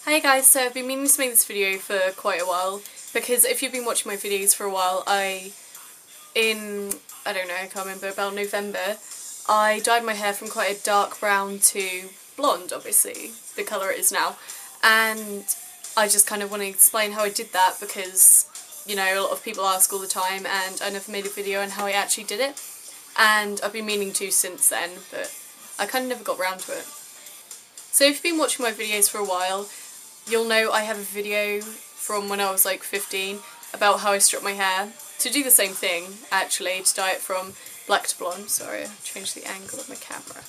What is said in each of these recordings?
Hi guys, so I've been meaning to make this video for quite a while because if you've been watching my videos for a while, I can't remember, about November, I dyed my hair from quite a dark brown to blonde, obviously, the colour it is now, and I just kind of want to explain how I did that because, you know, a lot of people ask all the time and I never made a video on how I actually did it, and I've been meaning to since then, but I kind of never got round to it. So if you've been watching my videos for a while, you'll know I have a video from when I was like 15 about how I strip my hair to do the same thing, actually, to dye it from black to blonde. Sorry, I changed the angle of my camera.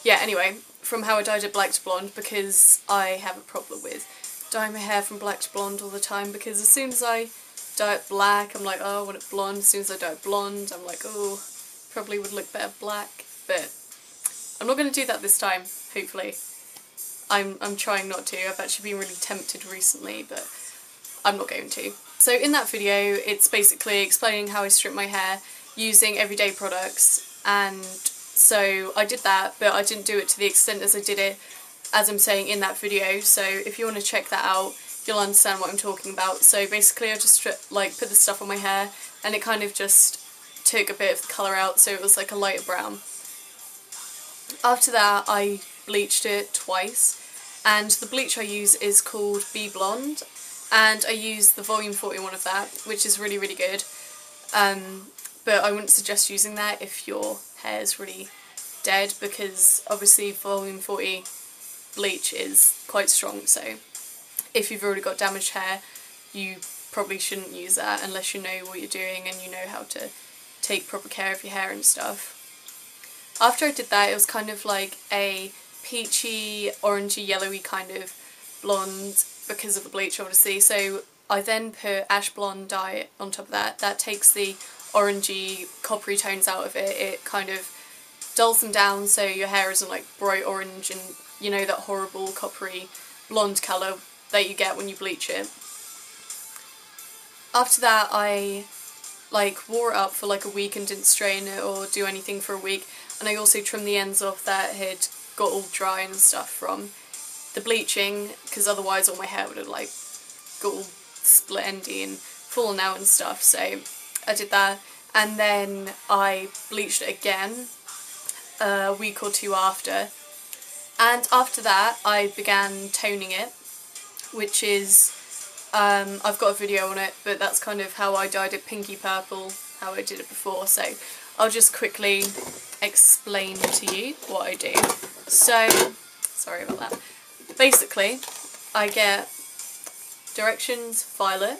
Yeah, anyway, from how I dyed it black to blonde because I have a problem with dyeing my hair from black to blonde all the time, because as soon as I dye it black, I'm like, oh, I want it blonde. As soon as I dye it blonde, I'm like, oh, probably would look better black. But I'm not going to do that this time, hopefully. I'm trying not to. I've actually been really tempted recently, but I'm not going to. So in that video, it's basically explaining how I strip my hair using everyday products, and so I did that, but I didn't do it to the extent as I did it, as I'm saying in that video, so if you want to check that out, you'll understand what I'm talking about. So basically I just put the stuff on my hair, and it kind of just took a bit of the colour out, so it was like a lighter brown. After that I bleached it twice, and the bleach I use is called Be Blonde, and I use the volume 41 of that, which is really good, but I wouldn't suggest using that if your hair is really dead, because obviously volume 40 bleach is quite strong, so if you've already got damaged hair you probably shouldn't use that unless you know what you're doing and you know how to take proper care of your hair and stuff. After I did that, it was kind of like a peachy, orangey, yellowy kind of blonde because of the bleach, obviously. So I then put ash blonde dye on top of that. That takes the orangey, coppery tones out of it. It kind of dulls them down so your hair isn't like bright orange and, you know, that horrible coppery blonde colour that you get when you bleach it. After that I wore it up for like a week and didn't straighten it or do anything for a week, and I also trimmed the ends off that had got all dry and stuff from the bleaching, because otherwise all my hair would have like got all split endy and fallen out and stuff. So I did that, and then I bleached it again a week or two after, and after that I began toning it, which is I've got a video on it, but that's kind of how I dyed it pinky purple, how I did it before, so I'll just quickly explain to you what I do. So, sorry about that. Basically, I get Directions Violet,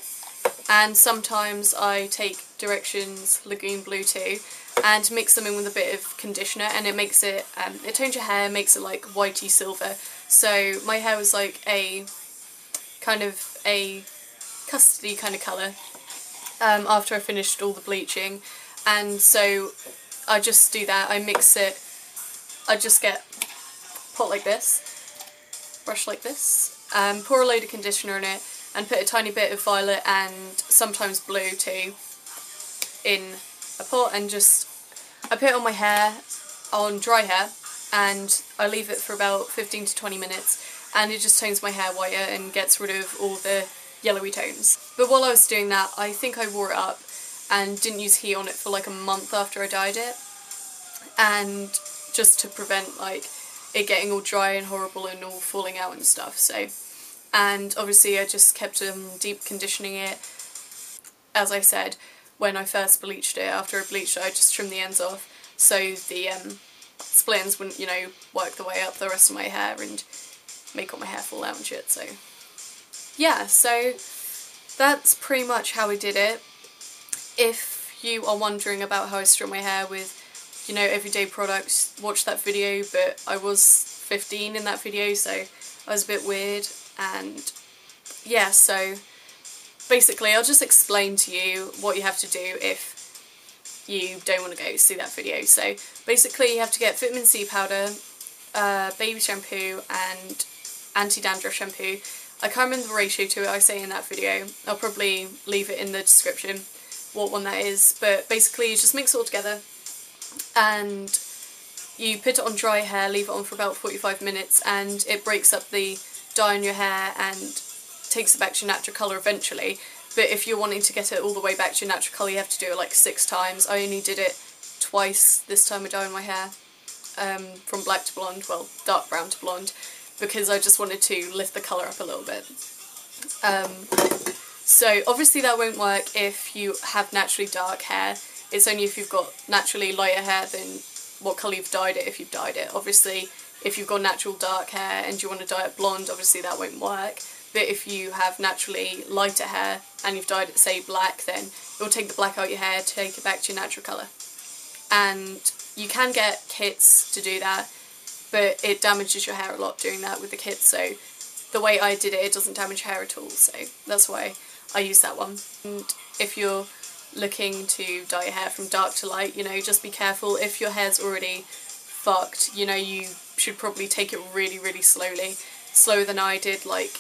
and sometimes I take Directions Lagoon Blue too, and mix them in with a bit of conditioner, and it makes it, it tones your hair, makes it like whitey silver. So my hair was like a kind of a custardy kind of colour after I finished all the bleaching, and so I just do that, I mix it, I just get a pot like this, brush like this, pour a load of conditioner in it and put a tiny bit of violet and sometimes blue too in a pot, and just I put it on my hair, on dry hair, and I leave it for about 15 to 20 minutes, and it just tones my hair whiter and gets rid of all the yellowy tones. But while I was doing that, I think I wore it up and didn't use heat on it for like a month after I dyed it, and just to prevent like it getting all dry and horrible and all falling out and stuff. So, and obviously I just kept deep conditioning it. As I said, when I first bleached it, after I bleached it I just trimmed the ends off so the split ends wouldn't, you know, work the way up the rest of my hair and make all my hair fall out and shit. So yeah, so that's pretty much how I did it. If you are wondering about how I strip my hair with, you know, everyday products, watch that video, but I was 15 in that video, so I was a bit weird, and yeah, so basically I'll just explain to you what you have to do if you don't want to go see that video. So basically you have to get vitamin C powder, baby shampoo and anti-dandruff shampoo. I can't remember the ratio to it, I say in that video. I'll probably leave it in the description what one that is, but basically you just mix it all together and you put it on dry hair, leave it on for about 45 minutes, and it breaks up the dye on your hair and takes it back to your natural colour eventually. But if you're wanting to get it all the way back to your natural colour, you have to do it like 6 times. I only did it twice this time of dyeing my hair, from black to blonde, well, dark brown to blonde, because I just wanted to lift the colour up a little bit. So obviously that won't work if you have naturally dark hair. It's only if you've got naturally lighter hair than what colour you've dyed it if you've dyed it. Obviously if you've got natural dark hair and you want to dye it blonde, obviously that won't work. But if you have naturally lighter hair and you've dyed it, say, black, then it will take the black out of your hair, take it back to your natural colour. And you can get kits to do that, but it damages your hair a lot doing that with the kits, so the way I did it, it doesn't damage your hair at all, so that's why I use that one. And if you're looking to dye your hair from dark to light, you know, just be careful. If your hair's already fucked, you know, you should probably take it really, really slowly. Slower than I did. Like,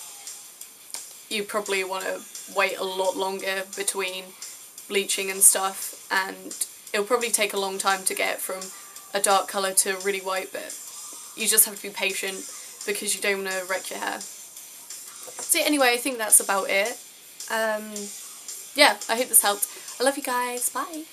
you probably want to wait a lot longer between bleaching and stuff, and it'll probably take a long time to get from a dark colour to really white, but you just have to be patient because you don't want to wreck your hair. So anyway, I think that's about it. Yeah, I hope this helped. I love you guys, bye!